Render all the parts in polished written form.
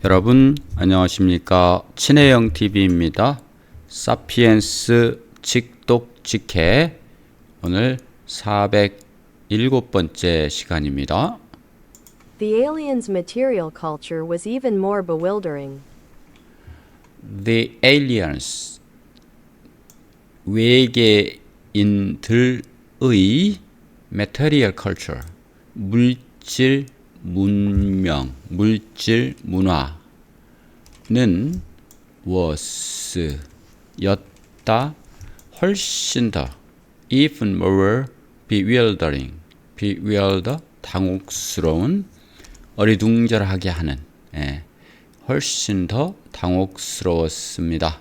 여러분 안녕하십니까. 친해영 TV입니다. 사피엔스 직독직해 오늘 407번째 시간입니다. The aliens' material culture was even more bewildering. The aliens 외계인들의 material culture 물질 문명, 물질 문화는 was 였다 훨씬 더 even more bewildering 당혹스러운 어리둥절하게 하는 훨씬 더 당혹스러웠습니다.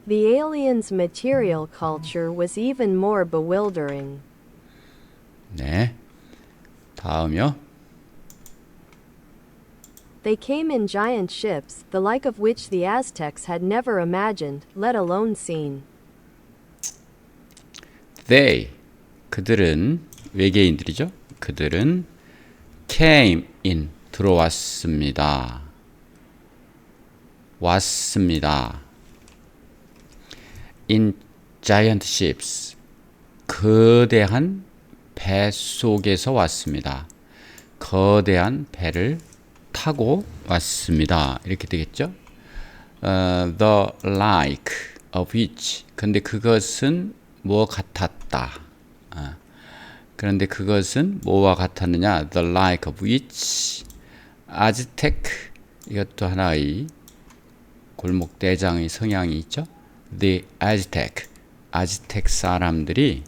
The aliens' material culture was even more bewildering. 네. 다음이요. They came in giant ships, the like of which the Aztecs had never imagined, let alone seen. They 그들은 외계인들이죠. 그들은 came in 들어왔습니다. 왔습니다. In giant ships 거대한 배 속에서 왔습니다. 거대한 배를 타고 왔습니다. 이렇게 되겠죠. The like of which 근데 그것은 뭐 같았다. 그런데 그것은 뭐와 같았느냐? The like of which Aztec 이것도 하나의 골목대장의 성향이 있죠. The 아즈텍 사람들이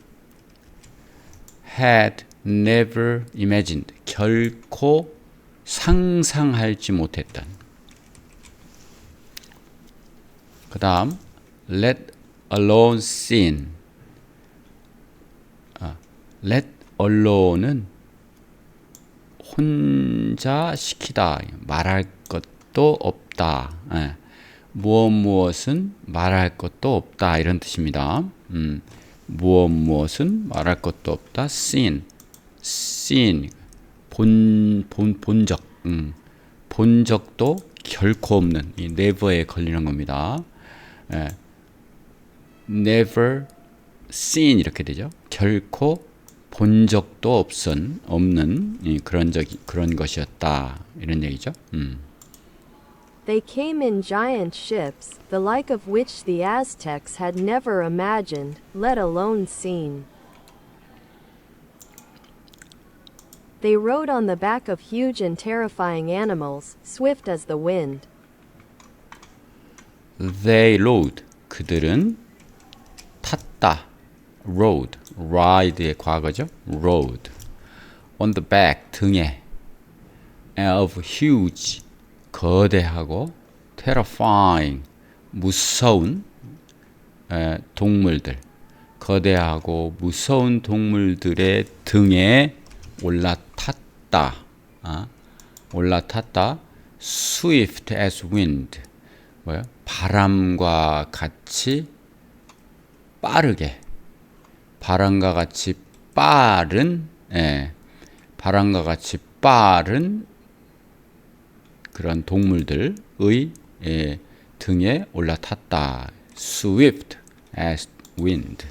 had never imagined 결코 상상할지 못했던. 그 다음 let alone seen let alone은 혼자 시키다 말할 것도 없다. 무엇은 말할 것도 없다 이런 뜻입니다. 무엇은 말할 것도 없다. seen 본적 본 적도 결코 없는 이 never에 걸리는 겁니다. never seen 이렇게 되죠. 결코 본 적도 없는 그런 것이었다 이런 얘기죠. They came in giant ships, the like of which the Aztecs had never imagined, let alone seen. They rode on the back of huge and terrifying animals, swift as the wind. They rode 그들은 탔다. rode ride의 과거죠. rode on the back 등에 of huge 거대하고 terrifying 무서운 동물들 거대하고 무서운 동물들의 등에 올라탔다. swift as wind 뭐요? 바람과 같이 빠르게 바람과 같이 빠른 그런 동물들의 등에 올라탔다. swift as wind.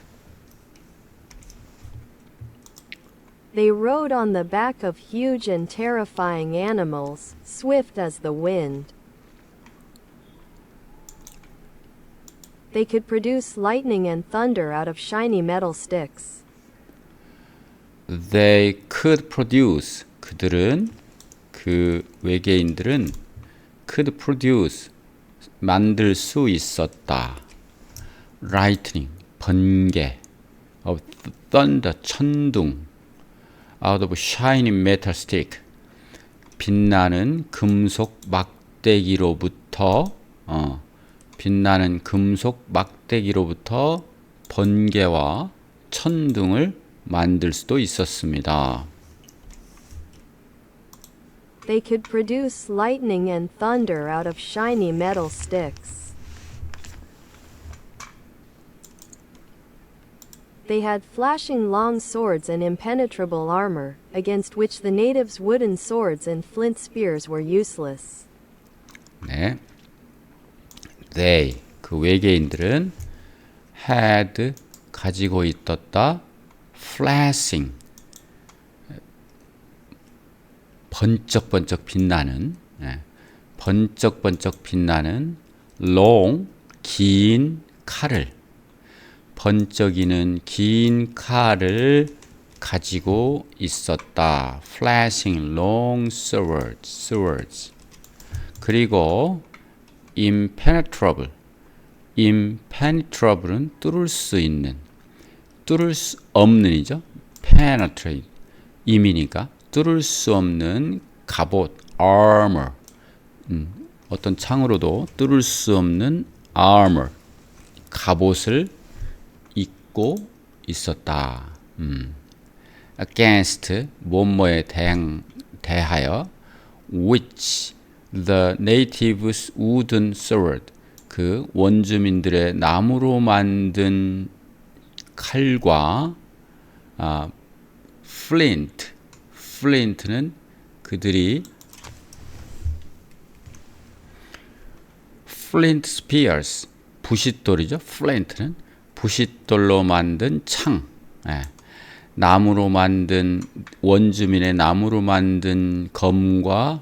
They rode on the back of huge and terrifying animals, swift as the wind. They could produce lightning and thunder out of shiny metal sticks. They could produce 그들은 그 외계인들은 could produce 만들 수 있었다. lightning 번개 of thunder 천둥 out of shiny metal stick 빛나는 금속 막대기로부터 번개와 천둥을 만들 수도 있었습니다. They could produce lightning and thunder out of shiny metal sticks. They had flashing long swords and impenetrable armor, against which the natives' wooden swords and flint spears were useless. 네. They, 그 외계인들은 had, 가지고 있었다. flashing, 번쩍번쩍 빛나는, 번쩍번쩍 빛나는 long, 긴 칼을, 번쩍이는 긴 칼을 가지고 있었다. flashing long swords. 그리고 impenetrable, impenetrable은 뚫을 수 있는, 뚫을 수 없는이죠. penetrate, 임이니까 뚫을 수 없는 갑옷, armor, 어떤 창으로도 뚫을 수 없는 armor, 갑옷을 입고 있었다. against, 뭐뭐에 대하여, which the natives wooden sword, 그 원주민들의 나무로 만든 칼과 flint는 그들이 flint spears, 부싯돌이죠. flint는 부싯돌로 만든 창, 나무로 만든, 원주민의 나무로 만든 검과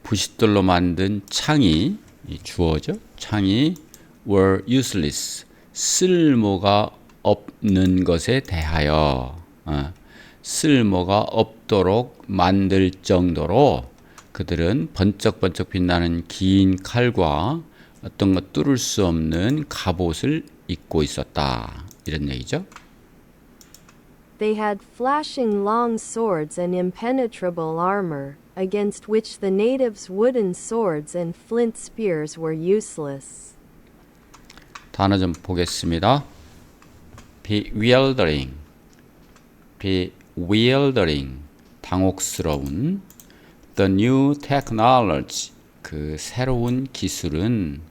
부싯돌로 만든 창이, 주어죠. 창이 were useless, 쓸모가 없는 것에 대하여, 쓸모가 없도록 만들 정도로 그들은 번쩍번쩍 빛나는 긴 칼과 어떤 것 뚫을 수 없는 갑옷을 입고 있었다. 이런 얘기죠. They had flashing long swords and impenetrable armor, against which the natives' wooden swords and flint spears were useless. 단어 좀 보겠습니다. bewildering, 당혹스러운. The new technology, 그 새로운 기술은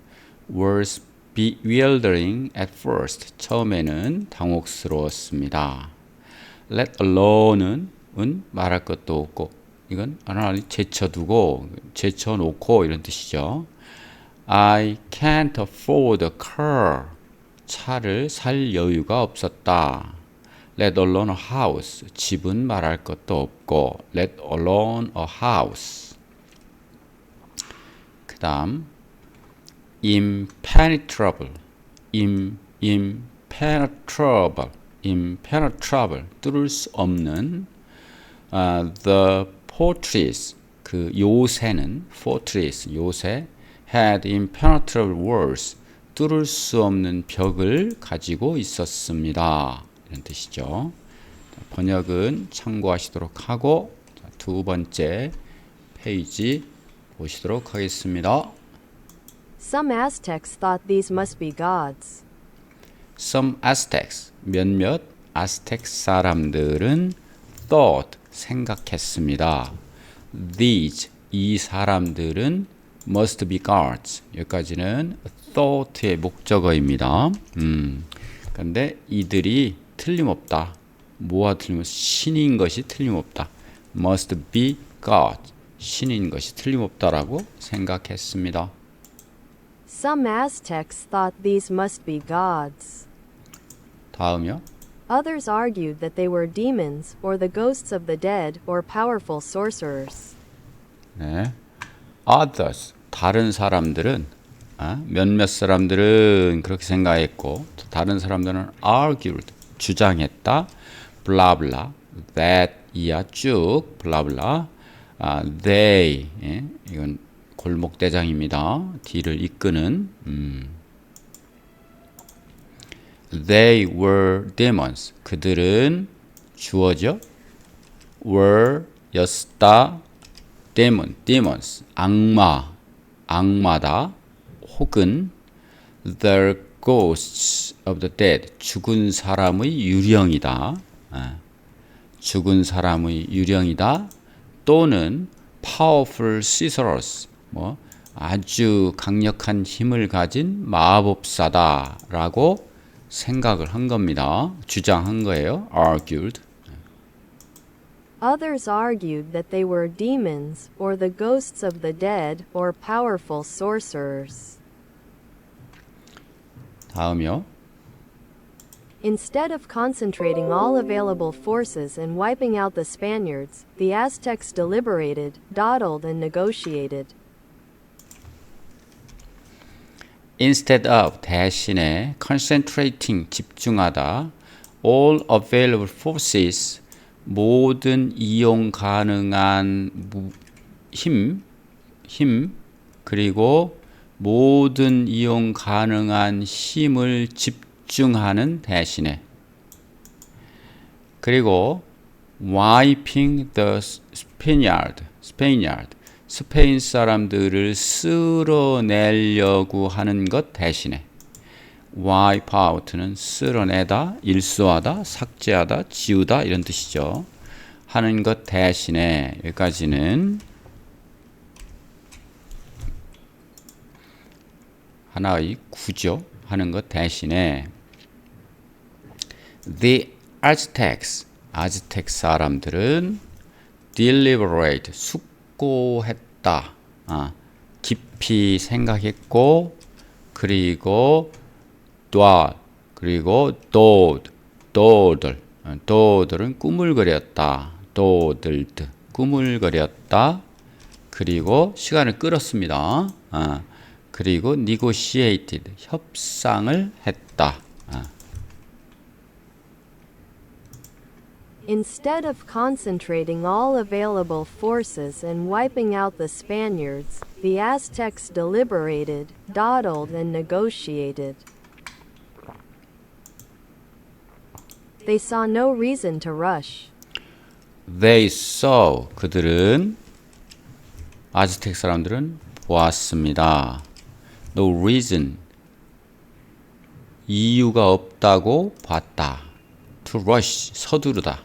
was bewildering at first, 처음에는 당혹스러웠습니다. let alone은 말할 것도 없고, 이건 하나님 제쳐두고, 제쳐놓고 이런 뜻이죠. I can't afford a car, 차를 살 여유가 없었다. let alone a house, 집은 말할 것도 없고, let alone a house. 그 다음 impenetrable, impenetrable, 뚫을 수 없는. The fortress, 그 요새는, fortress, 요새, had impenetrable walls, 뚫을 수 없는 벽을 가지고 있었습니다. 이런 뜻이죠. 번역은 참고하시도록 하고, 두 번째 페이지 보시도록 하겠습니다. Some Aztecs thought these must be gods. Some Aztecs, 몇몇 아스텍 사람들은 thought, 생각했습니다. These, 이 사람들은 must be gods. 여기까지는 thought의 목적어입니다. 그런데 이들이 틀림없다. 뭐가 틀림없다? 신인 것이 틀림없다. must be God, 신인 것이 틀림없다라고 생각했습니다. Some Aztecs thought these must be gods. 다음이요. Others argued that they were demons, or the ghosts of the dead, or powerful sorcerers. 네. Others, 다른 사람들은, 몇몇 사람들은 그렇게 생각했고, 다른 사람들은 argued, 주장했다. blah blah, that 이야 쭉 blah blah. They, 이건 골목대장입니다. 뒤를 이끄는. They were demons. 그들은 주어죠. were 였다. demons. 악마다. 혹은 the ghosts of the dead. 죽은 사람의 유령이다. 죽은 사람의 유령이다. 또는 powerful sorcerers. 아주 강력한 힘을 가진 마법사다라고 생각을 한 겁니다. 주장한 거예요. argued. Others argued that they were demons, or the ghosts of the dead, or powerful sorcerers. 다음이요. Instead of concentrating all available forces and wiping out the Spaniards, the Aztecs deliberated, dawdled, and negotiated. Instead of 대신에 concentrating 집중하다 all available forces 모든 이용 가능한 힘 그리고 모든 이용 가능한 힘을 집중하는 대신에 그리고 wiping the Spaniard 스페인 사람들을 쓸어내려고 하는 것 대신에 wipe out는 쓸어내다, 일소하다, 삭제하다, 지우다 이런 뜻이죠. 하는 것 대신에 여기까지는 하나의 구조 하는 것 대신에 the Aztecs 아즈텍 사람들은 deliberate 숙고했다. 깊이 생각했고 그리고 도들은 꿈을 그렸다. 도들드 꿈을 그렸다. 그리고 시간을 끌었습니다. 그리고 negotiated 협상을 했다. Instead of concentrating all available forces and wiping out the Spaniards, the Aztecs deliberated, dawdled, and negotiated. They saw no reason to rush. They saw 그들은 아즈텍 사람들은 보았습니다. No reason 이유가 없다고 봤다. To rush 서두르다.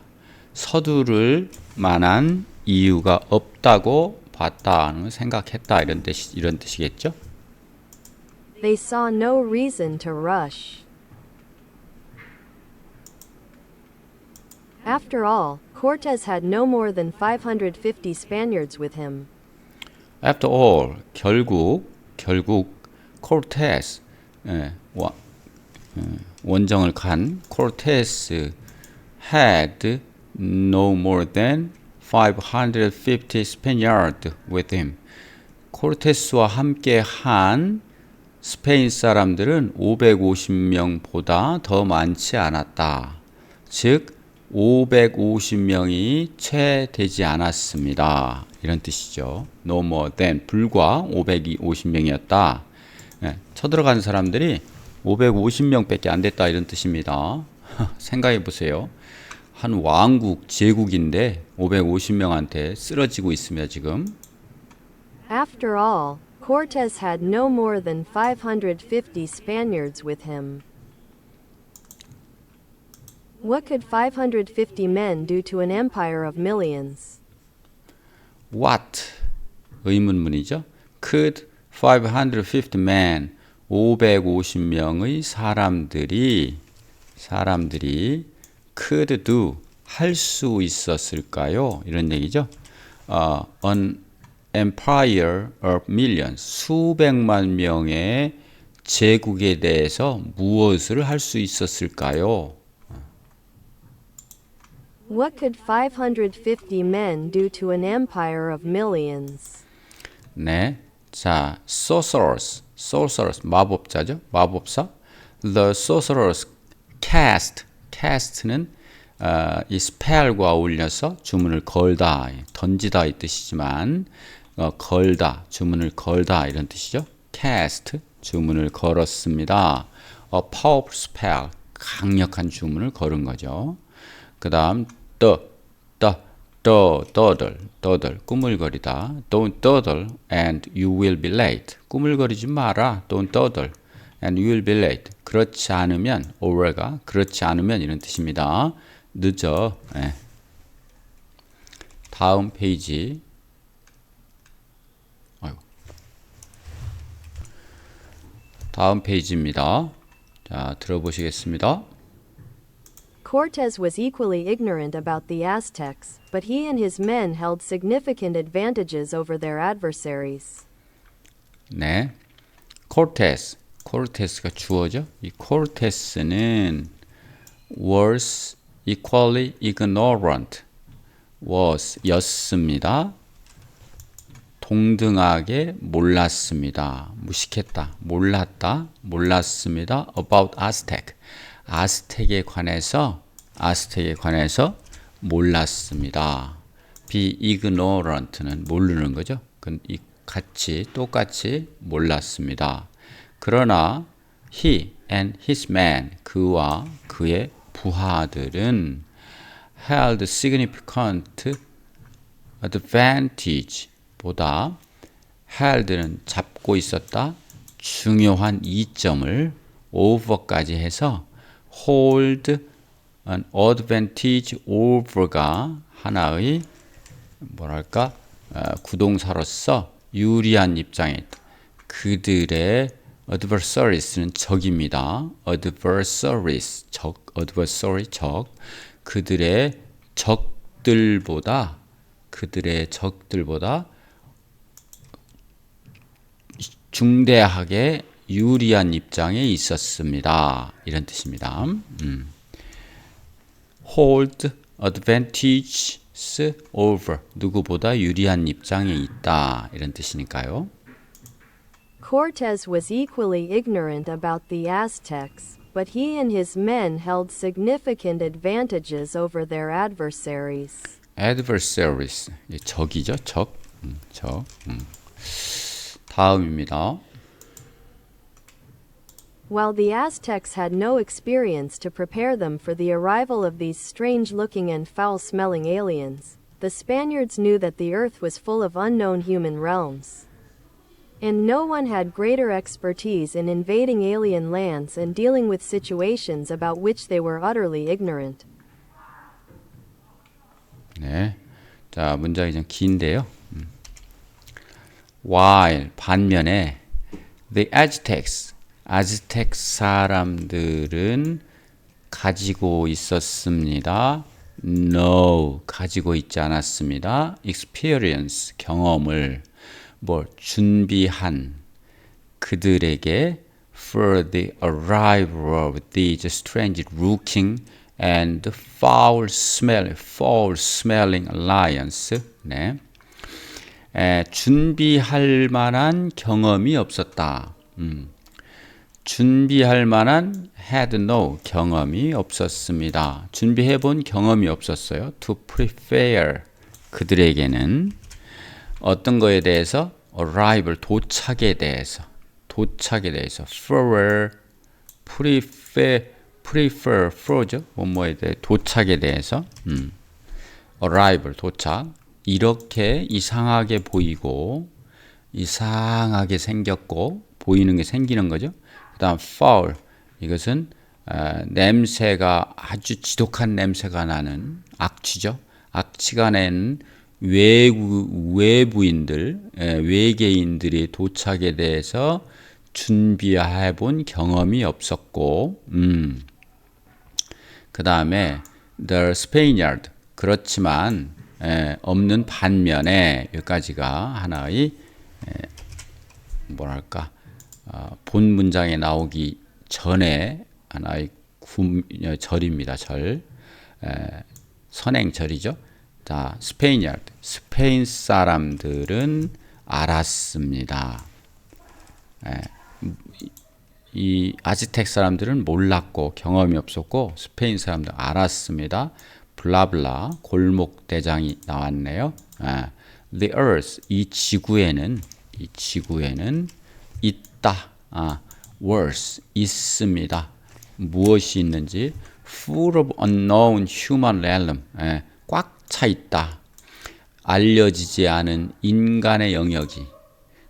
서두를 만한 이유가 없다고 봤다는 생각했다 이런 뜻이겠죠? They saw no reason to rush. After all, Cortés had no more than 550 Spaniards with him. After all, 결국 코르테스 원정을 간 코르테스 had no more than 550 Spaniards with him. 코르테스와 함께 한 스페인 사람들은 550명보다 더 많지 않았다. 즉 550명이 채 되지 않았습니다. 이런 뜻이죠. No more than 불과 550명이었다. 쳐들어간 사람들이 550명밖에 안 됐다 이런 뜻입니다. 생각해 보세요. 한 왕국, 제국인데 550명한테 쓰러지고 있습니다, 지금. After all, Cortés had no more than 550 Spaniards with him. What could 550 men do to an empire of millions? What? 의문문이죠. Could 550 men, 550명의 사람들이 could do, 할 수 있었을까요? 이런 얘기죠. An empire of millions, 수백만 명의 제국에 대해서 무엇을 할 수 있었을까요? What could 550 men do to an empire of millions? 네. 자, sorcerers, 마법자죠. 마법사. The sorcerers cast는 이 spell과 어울려서 주문을 걸다, 던지다 이 뜻이지만 걸다, 주문을 걸다 이런 뜻이죠. cast, 주문을 걸었습니다. A powerful spell, 강력한 주문을 걸은 거죠. 그 다음 떠들, 꾸물거리다. Don't dawdle and you will be late. 꾸물거리지 마라. Don't dawdle and you will be late. 그렇지 않으면, over가 그렇지 않으면 이런 뜻입니다. 늦어. 네. 다음 페이지. 다음 페이지입니다. 자, 들어보시겠습니다. Cortes was equally ignorant about the Aztecs, but he and his men held significant advantages over their adversaries. 네, 코르테스, 코르테스가 주어죠. 이 코르테스는 was equally ignorant, was 였습니다. 동등하게 몰랐습니다. 무식했다, 몰랐다, 몰랐습니다. About Aztec, 아스텍에 관해서 몰랐습니다. be ignorant는 모르는 거죠. 같이 똑같이 몰랐습니다. 그러나 he and his men, 그와 그의 부하들은 held significant advantage, 보다 held는 잡고 있었다, 중요한 이점을 over까지 해서 hold an advantage over가 하나의 뭐랄까 구동사로서 유리한 입장에 있다. 그들의 adversaries는 적입니다. adversaries adversary 적. 그들의 적들보다 중대하게 유리한 입장에 있었습니다. 이런 뜻입니다. hold advantages over, 누구보다 유리한 입장에 있다. 이런 뜻이니까요. Cortes was equally ignorant about the Aztecs, but he and his men held significant advantages over their adversaries. adversaries, 적이죠. 적. 다음입니다. While the Aztecs had no experience to prepare them for the arrival of these strange-looking and foul-smelling aliens, the Spaniards knew that the earth was full of unknown human realms. And no one had greater expertise in invading alien lands and dealing with situations about which they were utterly ignorant. 네, 자 문장이 좀 긴데요. While 반면에 the Aztecs, 아즈텍 사람들은 가지고 있었습니다. No, 가지고 있지 않았습니다. Experience, 경험을 준비한 그들에게 for the arrival of these strange looking and foul smelling alliance. 네. 준비할 만한 경험이 없었다. 준비할 만한 had no, 경험이 없었습니다. 준비해 본 경험이 없었어요. to prepare, 그들에게는 어떤 거에 대해서 arrival, 도착에 대해서 for for죠. 뭐뭐에 대해 도착에 대해서 arrival, 도착. 이렇게 이상하게 보이고 이상하게 생겼고 보이는 게 생기는 거죠. 그 다음 foul, 이것은 냄새가 아주 지독한 냄새가 나는 악취죠. 악취가 내는 외부인들, 외계인들의 도착에 대해서 준비해 본 경험이 없었고, 그 다음에 the Spaniard, 그렇지만 없는 반면에, 여기까지가 하나의 본 문장에 나오기 전에 하나의 절입니다. 절, 선행절이죠. 자, Spaniard, 스페인 사람들은 알았습니다. 이 아즈텍 사람들은 몰랐고 경험이 없었고 스페인 사람들 알았습니다. 블라블라, 골목 대장이 나왔네요. The earth, 이 지구에는 있다. was, 있습니다. 무엇이 있는지 full of unknown human realm, 꽉 차 있다. 알려지지 않은 인간의 영역이,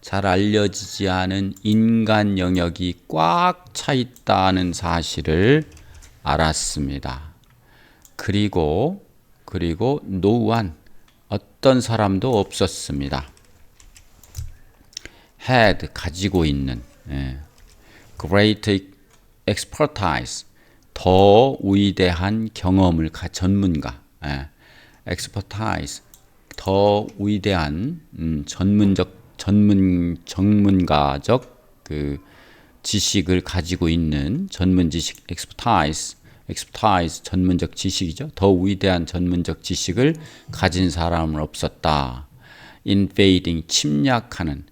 잘 알려지지 않은 인간 영역이 꽉 차 있다는 사실을 알았습니다. 그리고 no one, 어떤 사람도 없었습니다. had, 가지고 있는 great expertise, 더 위대한 경험을 전문가, expertise, 더 위대한 전문가적 그 지식을 가지고 있는 전문 지식, expertise 전문적 지식이죠. 더 위대한 전문적 지식을 가진 사람은 없었다. invading 침략하는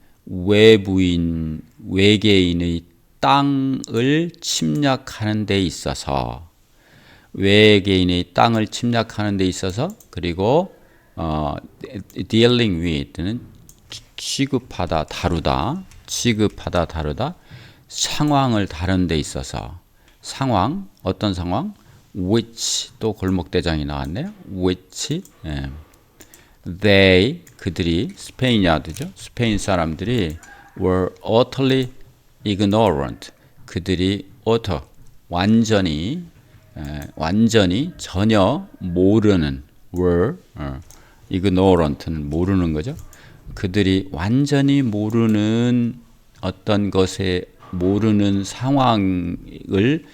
외계인의 땅을 침략하는 데 있어서 외계인의 땅을 침략하는 데 있어서 그리고 dealing with는 취급하다 다루다 상황을 다룬 데 있어서 상황 어떤 상황 which 또 골목대장이 나왔네요. which they 그들이 스페인야드죠. 스페인 사람들이 were utterly ignorant 그들이 완전히 전혀 모르는 were ignorant는 모르는 거죠. 그들이 완전히 모르는 어떤 것에 모르는 상황을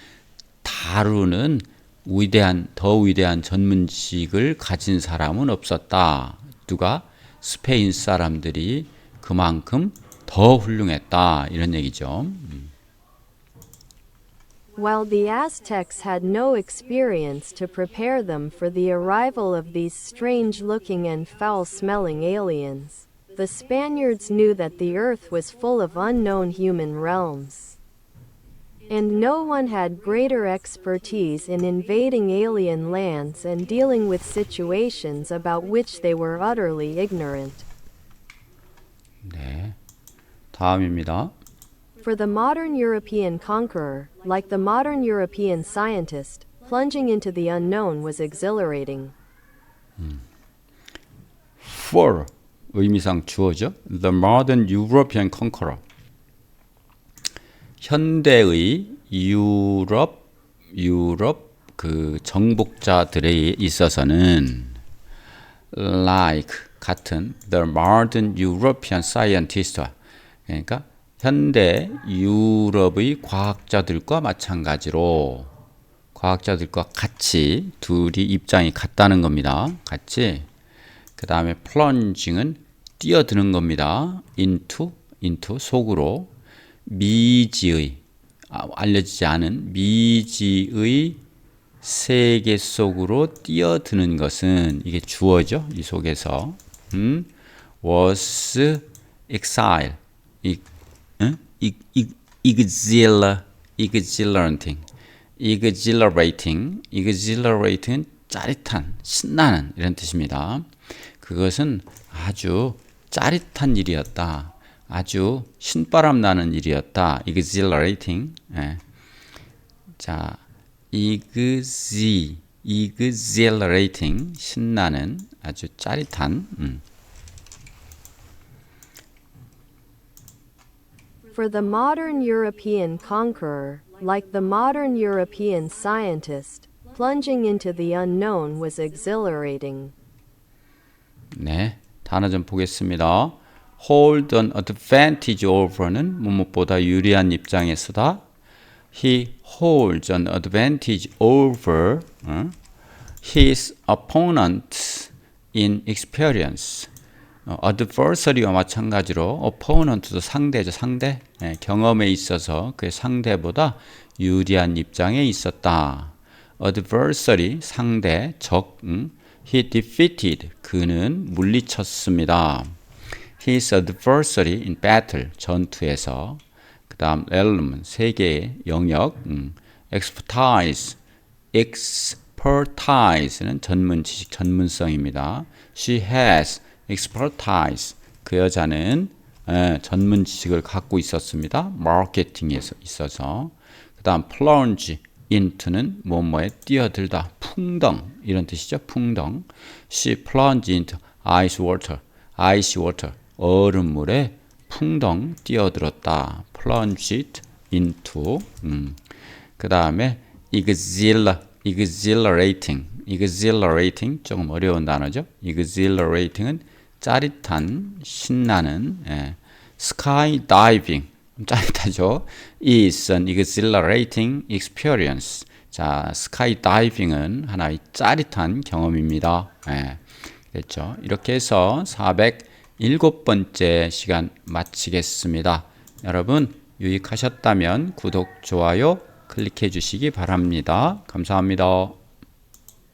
다루는 더 위대한 전문 지식을 가진 사람은 없었다. 누가? 스페인 사람들이 그만큼 더 훌륭했다. 이런 얘기죠. While the Aztecs had no experience to prepare them for the arrival of these strange-looking and foul-smelling aliens, the Spaniards knew that the earth was full of unknown human realms. And no one had greater expertise in invading alien lands and dealing with situations about which they were utterly ignorant. 네, 다음입니다. For the modern European conqueror, like the modern European scientist, plunging into the unknown was exhilarating. For 의미상 주어죠. The modern European conqueror. 현대의 유럽 그 정복자들에 있어서는 like 같은 the modern European scientist 그러니까 현대 유럽의 과학자들과 마찬가지로 과학자들과 같이 둘이 입장이 같다는 겁니다. 같이 그 다음에 plunging은 뛰어드는 겁니다. into 속으로 미지의 알려지지 않은 미지의 세계 속으로 뛰어드는 것은 이게 주어죠. 이 속에서 was exile exhilarating은 짜릿한, 신나는 이런 뜻입니다. 그것은 아주 짜릿한 일이었다. 아주 신바람 나는 일이었다. exhilarating. 자, exhilarating 신나는 아주 짜릿한. For the modern European conqueror, like the modern European scientist, plunging into the unknown was exhilarating. 네, 단어 좀 보겠습니다. hold an advantage over는 무엇보다 유리한 입장에 서다. He holds an advantage over his opponent in experience. adversary와 마찬가지로 opponent도 상대죠. 상대. 경험에 있어서 그의 상대보다 유리한 입장에 있었다. adversary, 상대, 적. He defeated, 그는 물리쳤습니다. His adversary in battle, 전투에서. 그 다음 realm, 세계의 영역. expertise는 전문 지식, 전문성입니다. She has expertise, 그 여자는 전문 지식을 갖고 있었습니다. 마케팅에 있어서. 그 다음 plunge into는 뭐뭐에 뛰어들다, 풍덩 이런 뜻이죠. 풍덩. She plunged into ice water, 얼음물에 풍덩 뛰어들었다. plunged into. 그 다음에 exhilarating 조금 어려운 단어죠. exhilarating은 짜릿한, 신나는. skydiving 짜릿하죠. is an exhilarating experience. 자, 스카이 다이빙은 하나의 짜릿한 경험입니다. 예, 됐죠? 이렇게 해서 407번째 시간 마치겠습니다. 여러분 유익하셨다면 구독, 좋아요 클릭해 주시기 바랍니다. 감사합니다.